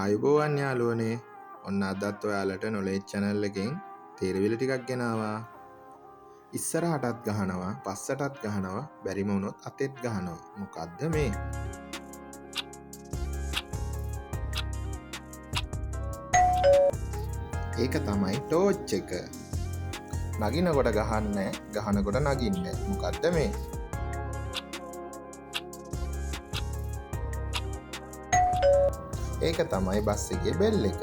ආයුබෝවන් යාළුවනේ. ඔන්න අදත් ඔයාලට නොලෙජ් channel එකෙන් තේරවිලි ටිකක් ගෙනාවා. ඉස්සරහටත් ගහනවා, පස්සටත් ගහනවා, බැරිම වුණොත් අතෙත් ගහනවා. මොකද්ද මේ? ඒක තමයි ටෝච් එක. නගිනකොට ගහන්නේ, ගහනකොට නගින්නේ. මොකද්ද මේ? ඒක තමයි බස් එකේ බෙල් එක.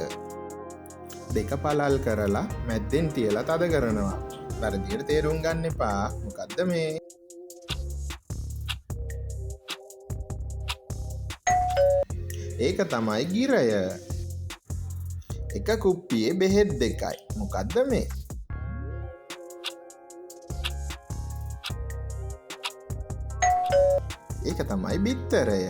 දෙක පළල් කරලා මැද්දෙන් තියලා තද කරනවා. වැරදියට තේරුම් ගන්න එපා. මොකද්ද මේ? ඒක තමයි ගිරය. එක කුප්පියේ බෙහෙත් දෙකයි. මොකද්ද මේ? ඒක තමයි බිත්තරය.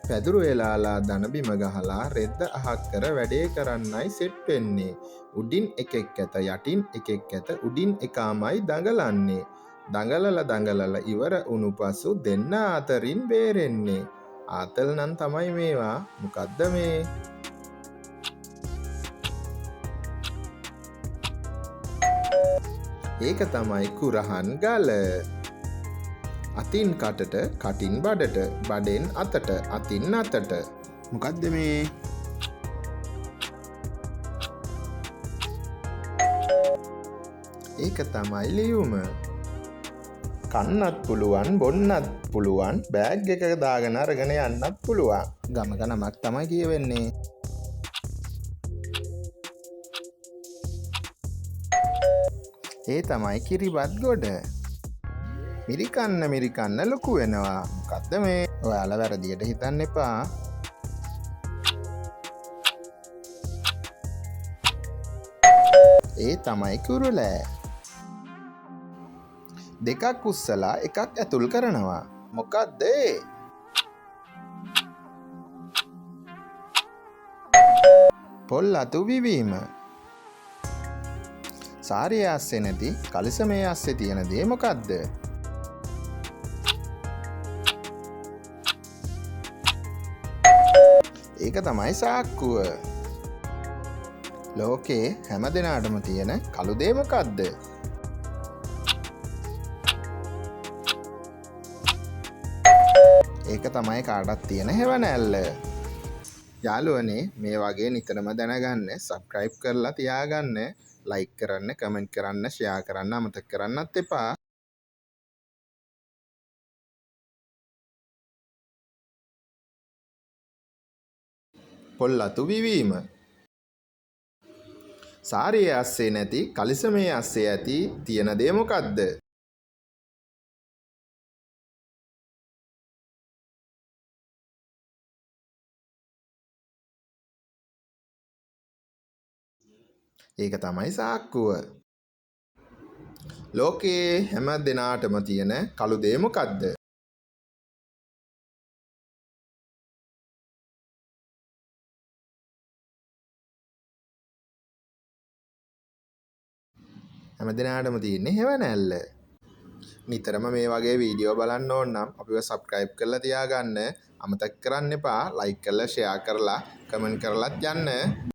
පැදුරු එලාලා දනබිම ගහලා රෙද්ද අහක් කර වැඩේ කරන්නයි සෙට් වෙන්නේ. උඩින් එකෙක් ඇත, යටින් එකෙක් ඇත, උඩින් එකාමයි දඟලන්නේ. දඟලල ඉවර වුණු පසු දෙන්න අතරින් බේරෙන්නේ. ආතල් නම් තමයි මේවා. මොකද්ද මේ? ඒක තමයි කුරහන් ගල. අතින් කටට, කටින් බඩට, බඩෙන් අතට, අතින් අතට. මොකද්ද මේ? ඒක තමයි ලියුම. කන්නත් පුළුවන්, බොන්නත් පුළුවන්, බෑග් එක දාගෙන අරගෙන යන්නත් පුළුවන්. ගමක නමක් තමයි කියවෙන්නේ. ඒ තමයි කිරිබත් ගොඩ. මිරිකන්න ලොකු වෙනවා. මොකද්ද මේ? ඔයාලා වැරදියට හිතන්න එපා. ඒ තමයි කුරුලෑ. දෙකක් උස්සලා එකක් ඇතුල් කරනවා. මොකද්ද ඒ? පොල් අතු විවීම. සාරිය අස්සේ නැති කලිසමේ අස්සේ තියෙන දේ මොකද්ද? ඒක තමයි සාක්කුව. ලෝකේ හැම දෙනාටම තියෙන කළු දේ මොකද්ද? ඒක තමයි කාටත් තියෙන හෙවණැල්ල. යාළුවනේ, මේ වගේ නිතරම දැනගන්න සබ්ස්ක්‍රයිබ් කරලා තියාගන්න. ලයික් කරන්න, කමෙන්ට් කරන්න, ෂෙයා කරන්න අමතක කරන්නත් එපා. පොල් අතු විවීම. සාරිය අස්සේ නැති කලිසමේ අස්සේ ඇති තියෙන දේ මොකද්ද? ඒක තමයි සාක්කුව. ලෝකයේ හැම දෙනාටම තියෙන කළු දේ මොකද්ද? හැම දෙනාටම තියෙන්නේ හෙවණැල්ල. නිතරම මේ වගේ වීඩියෝ බලන්න ඕන නම් අපිව සබ්ස්ක්‍රයිබ් කරලා තියාගන්න. අමතක කරන්න එපා. ලයික් කරලා, ෂෙයා කරලා, කමෙන්ට් කරලත් යන්න.